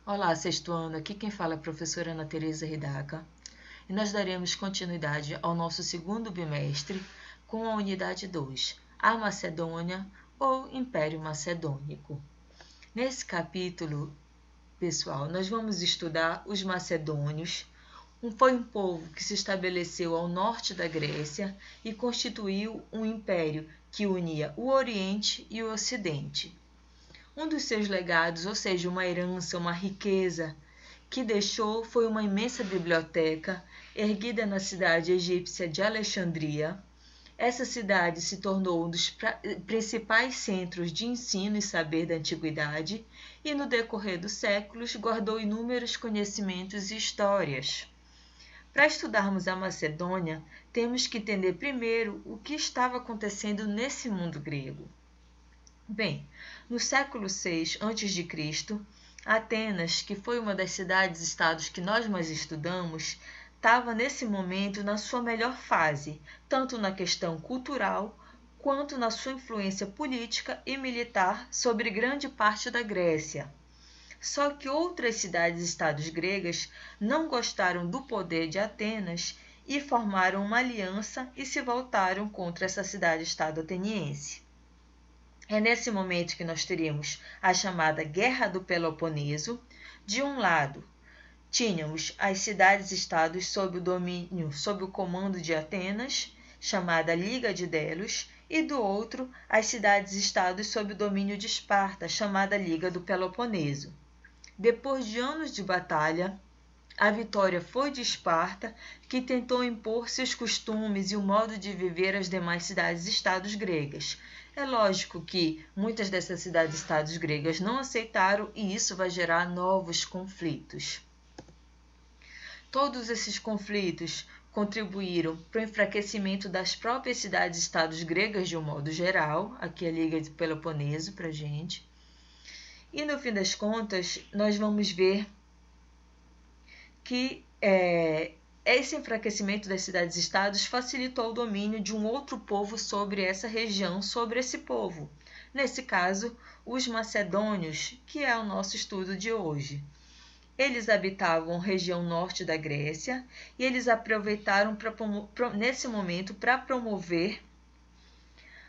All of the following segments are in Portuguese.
Olá, sexto ano, aqui quem fala é a professora Ana Tereza Ridaca e nós daremos continuidade ao nosso segundo bimestre com a unidade 2, a Macedônia ou Império Macedônico. Nesse capítulo, pessoal, nós vamos estudar os macedônios. Foi um povo que se estabeleceu ao norte da Grécia e constituiu um império que unia o Oriente e o Ocidente. Um dos seus legados, ou seja, uma herança, uma riqueza que deixou foi uma imensa biblioteca erguida na cidade egípcia de Alexandria. Essa cidade se tornou um dos principais centros de ensino e saber da antiguidade e, no decorrer dos séculos, guardou inúmeros conhecimentos e histórias. Para estudarmos a Macedônia, temos que entender primeiro o que estava acontecendo nesse mundo grego. Bem, no século VI a.C., Atenas, que foi uma das cidades-estados que nós mais estudamos, estava nesse momento na sua melhor fase, tanto na questão cultural quanto na sua influência política e militar sobre grande parte da Grécia. Só que outras cidades-estados gregas não gostaram do poder de Atenas e formaram uma aliança e se voltaram contra essa cidade-estado ateniense. É nesse momento que nós teríamos a chamada Guerra do Peloponeso. De um lado, tínhamos as cidades-estados sob o comando de Atenas, chamada Liga de Delos, e do outro, as cidades-estados sob o domínio de Esparta, chamada Liga do Peloponeso. Depois de anos de batalha, a vitória foi de Esparta, que tentou impor seus costumes e o modo de viver às demais cidades-estados gregas. É lógico que muitas dessas cidades-estados gregas não aceitaram e isso vai gerar novos conflitos. Todos esses conflitos contribuíram para o enfraquecimento das próprias cidades-estados gregas de um modo geral, aqui a Liga de Peloponeso para a gente. E no fim das contas, nós vamos ver que esse enfraquecimento das cidades-estados facilitou o domínio de um outro povo sobre essa região, sobre esse povo. Nesse caso, os macedônios, que é o nosso estudo de hoje. Eles habitavam a região norte da Grécia e eles aproveitaram nesse momento para promover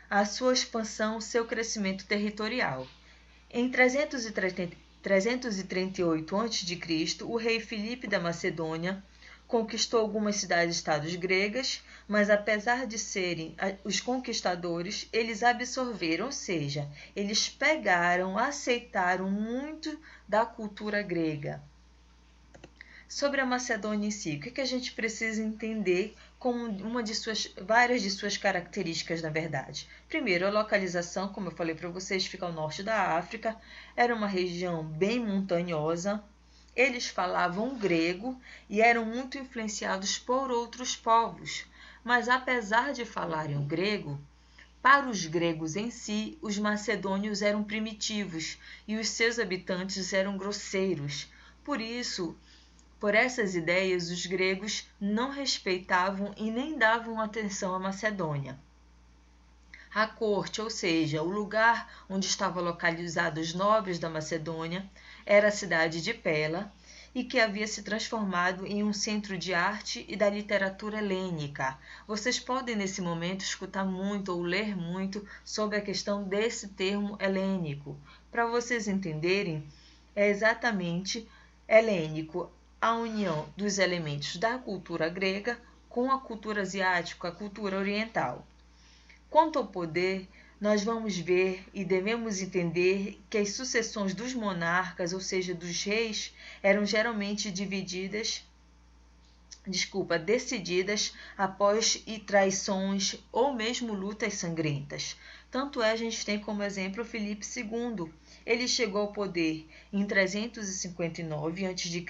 a sua expansão, seu crescimento territorial. Em 338 a.C., o rei Filipe da Macedônia conquistou algumas cidades-estados gregas, mas apesar de serem os conquistadores, eles absorveram, ou seja, eles pegaram, aceitaram muito da cultura grega. Sobre a Macedônia em si, o que a gente precisa entender como várias de suas características, na verdade? Primeiro, a localização, como eu falei para vocês, fica ao norte da África, era uma região bem montanhosa, eles falavam grego e eram muito influenciados por outros povos, mas apesar de falarem o grego, para os gregos em si, os macedônios eram primitivos e os seus habitantes eram grosseiros. Por essas ideias, os gregos não respeitavam e nem davam atenção à Macedônia. A corte, ou seja, o lugar onde estavam localizados os nobres da Macedônia, era a cidade de Pela, e que havia se transformado em um centro de arte e da literatura helênica. Vocês podem, nesse momento, escutar muito ou ler muito sobre a questão desse termo helênico. Para vocês entenderem, é exatamente helênico a união dos elementos da cultura grega com a cultura asiática, a cultura oriental. Quanto ao poder, nós vamos ver e devemos entender que as sucessões dos monarcas, ou seja, dos reis, eram geralmente decididas após traições ou mesmo lutas sangrentas. Tanto a gente tem como exemplo Filipe II. Ele chegou ao poder em 359 a.C.,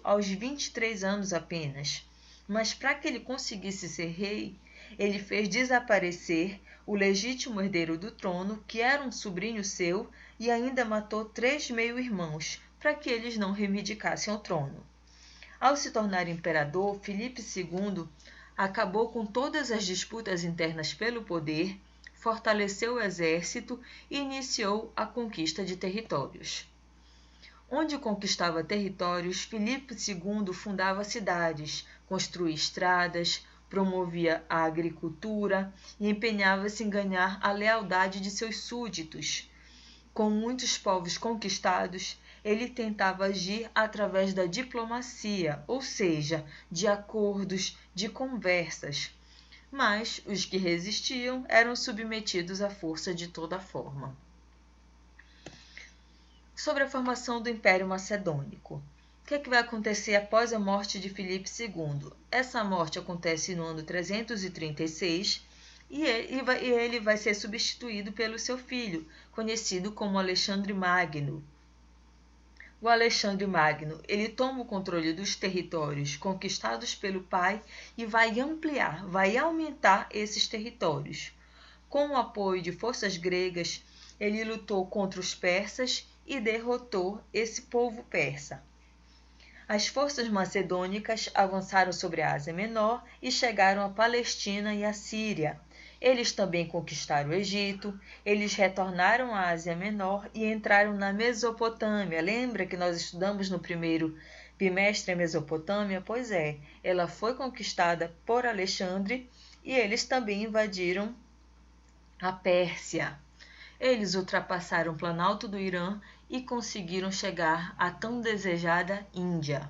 aos 23 anos apenas. Mas para que ele conseguisse ser rei, ele fez desaparecer o legítimo herdeiro do trono, que era um sobrinho seu, e ainda matou 3 meio-irmãos, para que eles não reivindicassem ao trono. Ao se tornar imperador, Filipe II acabou com todas as disputas internas pelo poder, fortaleceu o exército e iniciou a conquista de territórios. Onde conquistava territórios, Filipe II fundava cidades, construía estradas, promovia a agricultura e empenhava-se em ganhar a lealdade de seus súditos. Com muitos povos conquistados, ele tentava agir através da diplomacia, ou seja, de acordos, de conversas. Mas os que resistiam eram submetidos à força de toda forma. Sobre a formação do Império Macedônico. O que vai acontecer após a morte de Filipe II? Essa morte acontece no ano 336 e ele vai ser substituído pelo seu filho, conhecido como Alexandre Magno. O Alexandre Magno, ele toma o controle dos territórios conquistados pelo pai e vai ampliar, vai aumentar esses territórios. Com o apoio de forças gregas, ele lutou contra os persas e derrotou esse povo persa. As forças macedônicas avançaram sobre a Ásia Menor e chegaram à Palestina e à Síria. Eles também conquistaram o Egito, eles retornaram à Ásia Menor e entraram na Mesopotâmia. Lembra que nós estudamos no primeiro bimestre a Mesopotâmia? Pois é, ela foi conquistada por Alexandre e eles também invadiram a Pérsia. Eles ultrapassaram o Planalto do Irã e conseguiram chegar à tão desejada Índia.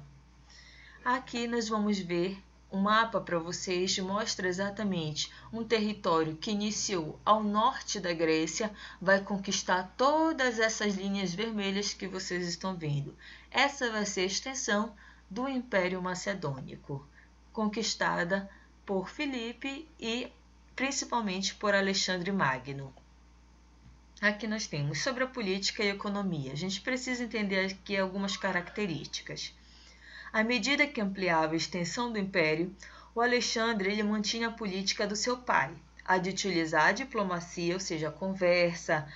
Aqui nós vamos ver um mapa para vocês, mostra exatamente um território que iniciou ao norte da Grécia, vai conquistar todas essas linhas vermelhas que vocês estão vendo. Essa vai ser a extensão do Império Macedônico, conquistada por Filipe e principalmente por Alexandre Magno. Aqui nós temos sobre a política e a economia. A gente precisa entender aqui algumas características. À medida que ampliava a extensão do império, o Alexandre ele mantinha a política do seu pai, a de utilizar a diplomacia, ou seja, a conversa,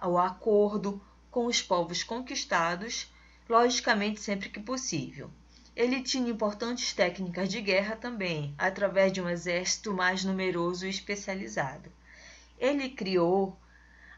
o acordo com os povos conquistados, logicamente sempre que possível. Ele tinha importantes técnicas de guerra também, através de um exército mais numeroso e especializado. Ele criou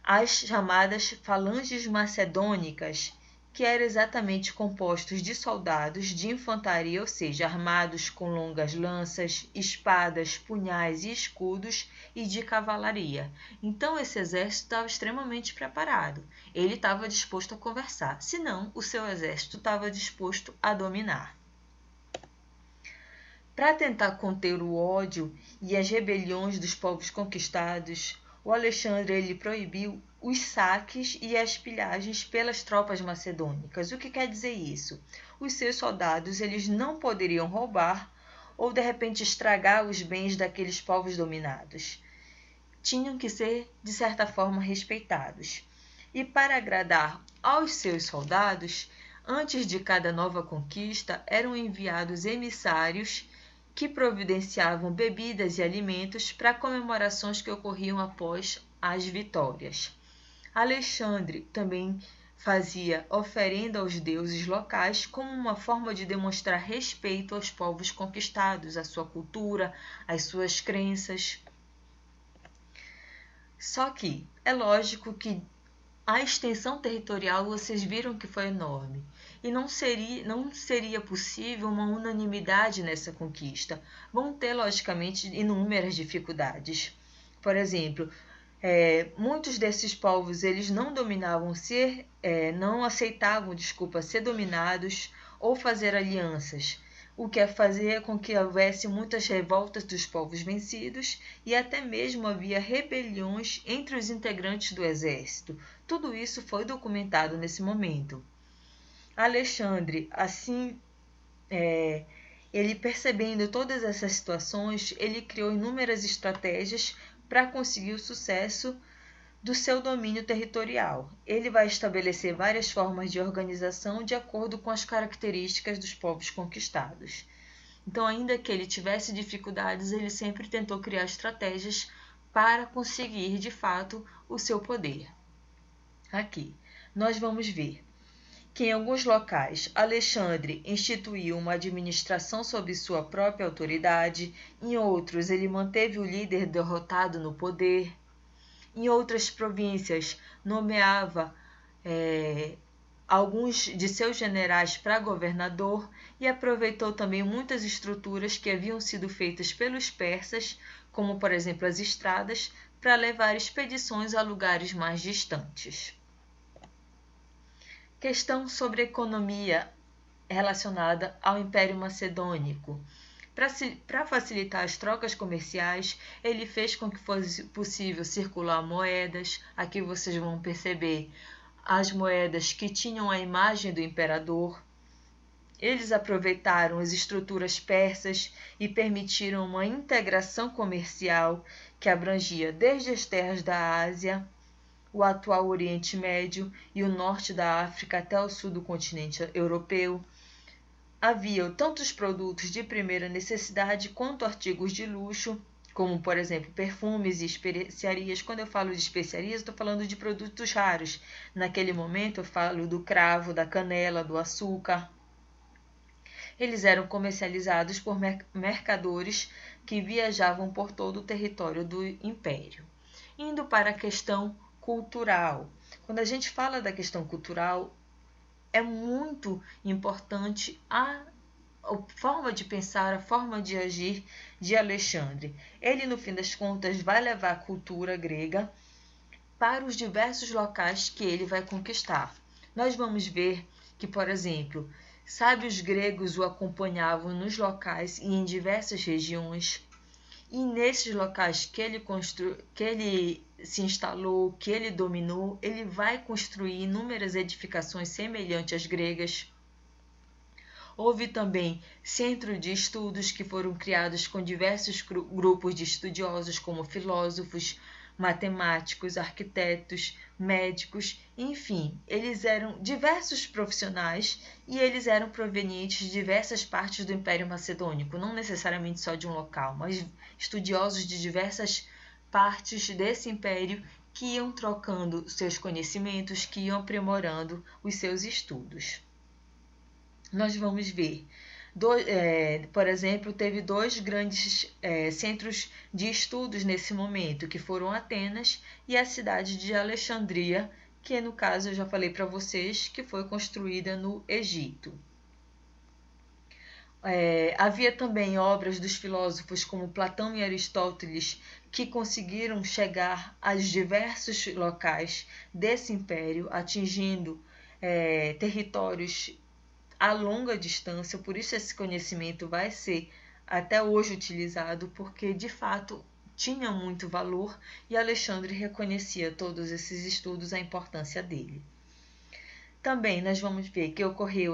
as chamadas falanges macedônicas, que eram exatamente compostos de soldados de infantaria, ou seja, armados com longas lanças, espadas, punhais e escudos, e de cavalaria. Então esse exército estava extremamente preparado. Ele estava disposto a conversar, senão o seu exército estava disposto a dominar. Para tentar conter o ódio e as rebeliões dos povos conquistados, o Alexandre ele proibiu os saques e as pilhagens pelas tropas macedônicas. O que quer dizer isso? Os seus soldados eles não poderiam roubar ou de repente estragar os bens daqueles povos dominados. Tinham que ser, de certa forma, respeitados. E para agradar aos seus soldados, antes de cada nova conquista, eram enviados emissários que providenciavam bebidas e alimentos para comemorações que ocorriam após as vitórias. Alexandre também fazia oferenda aos deuses locais como uma forma de demonstrar respeito aos povos conquistados, à sua cultura, às suas crenças. Só que é lógico que a extensão territorial vocês viram que foi enorme. E não seria possível uma unanimidade nessa conquista. Vão ter, logicamente, inúmeras dificuldades. Por exemplo, muitos desses povos eles não aceitavam ser dominados ou fazer alianças, o que fazia com que houvesse muitas revoltas dos povos vencidos e até mesmo havia rebeliões entre os integrantes do exército. Tudo isso foi documentado nesse momento. Alexandre, assim, ele percebendo todas essas situações, ele criou inúmeras estratégias para conseguir o sucesso do seu domínio territorial. Ele vai estabelecer várias formas de organização de acordo com as características dos povos conquistados. Então, ainda que ele tivesse dificuldades, ele sempre tentou criar estratégias para conseguir, de fato, o seu poder. Aqui, nós vamos ver que em alguns locais Alexandre instituiu uma administração sob sua própria autoridade, em outros ele manteve o líder derrotado no poder, em outras províncias nomeava alguns de seus generais para governador e aproveitou também muitas estruturas que haviam sido feitas pelos persas, como por exemplo as estradas, para levar expedições a lugares mais distantes. Questão sobre economia relacionada ao Império Macedônico. Para facilitar as trocas comerciais, ele fez com que fosse possível circular moedas. Aqui vocês vão perceber as moedas que tinham a imagem do imperador. Eles aproveitaram as estruturas persas e permitiram uma integração comercial que abrangia desde as terras da Ásia, o atual Oriente Médio e o norte da África até o sul do continente europeu. Havia tanto os produtos de primeira necessidade quanto artigos de luxo, como, por exemplo, perfumes e especiarias. Quando eu falo de especiarias, estou falando de produtos raros. Naquele momento, eu falo do cravo, da canela, do açúcar. Eles eram comercializados por mercadores que viajavam por todo o território do império. Indo para a questão cultural. Quando a gente fala da questão cultural, é muito importante a forma de pensar, a forma de agir de Alexandre. Ele, no fim das contas, vai levar a cultura grega para os diversos locais que ele vai conquistar. Nós vamos ver que, por exemplo, sábios gregos o acompanhavam nos locais e em diversas regiões. E nesses locais que ele se instalou, que ele dominou, ele vai construir inúmeras edificações semelhantes às gregas. Houve também centros de estudos que foram criados com diversos grupos de estudiosos, como filósofos, matemáticos, arquitetos, médicos, enfim, eles eram diversos profissionais e eles eram provenientes de diversas partes do Império Macedônico, não necessariamente só de um local, mas estudiosos de diversas partes desse império que iam trocando seus conhecimentos, que iam aprimorando os seus estudos. Nós vamos ver, por exemplo, teve dois grandes centros de estudos nesse momento, que foram Atenas e a cidade de Alexandria, que no caso eu já falei para vocês que foi construída no Egito. Havia também obras dos filósofos como Platão e Aristóteles que conseguiram chegar a diversos locais desse império, atingindo territórios a longa distância, por isso esse conhecimento vai ser até hoje utilizado, porque de fato tinha muito valor e Alexandre reconhecia todos esses estudos, a importância dele. Também nós vamos ver que ocorreu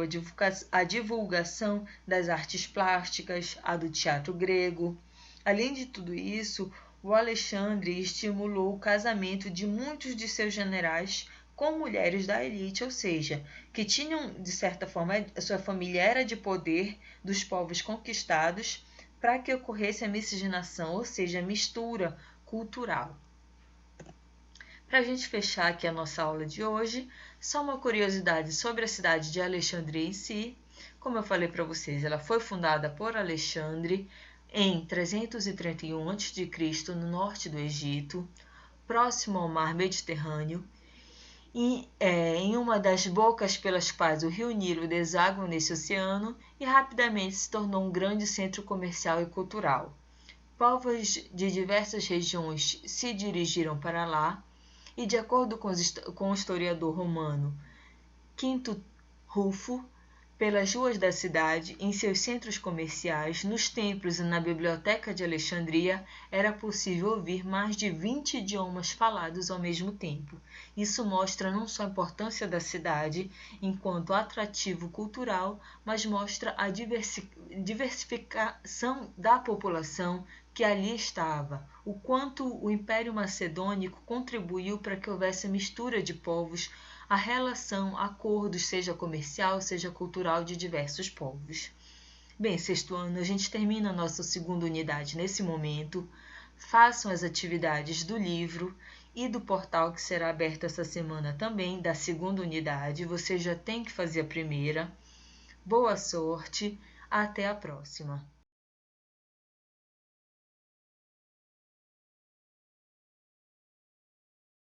a divulgação das artes plásticas, a do teatro grego. Além de tudo isso, o Alexandre estimulou o casamento de muitos de seus generais com mulheres da elite, ou seja, que tinham, de certa forma, a sua família era de poder dos povos conquistados, para que ocorresse a miscigenação, ou seja, a mistura cultural. Para a gente fechar aqui a nossa aula de hoje, só uma curiosidade sobre a cidade de Alexandria em si. Como eu falei para vocês, ela foi fundada por Alexandre em 331 a.C., no norte do Egito, próximo ao mar Mediterrâneo, e em uma das bocas pelas quais o rio Nilo deságua nesse oceano, e rapidamente se tornou um grande centro comercial e cultural. Povos de diversas regiões se dirigiram para lá, e de acordo com o historiador romano Quinto Rufo, pelas ruas da cidade, em seus centros comerciais, nos templos e na biblioteca de Alexandria, era possível ouvir mais de 20 idiomas falados ao mesmo tempo. Isso mostra não só a importância da cidade enquanto atrativo cultural, mas mostra a diversificação da população que ali estava, o quanto o Império Macedônico contribuiu para que houvesse mistura de povos, a relação, acordos, seja comercial, seja cultural, de diversos povos. Bem, sexto ano, a gente termina a nossa segunda unidade nesse momento. Façam as atividades do livro e do portal que será aberto essa semana também, da segunda unidade. Você já tem que fazer a primeira. Boa sorte, até a próxima!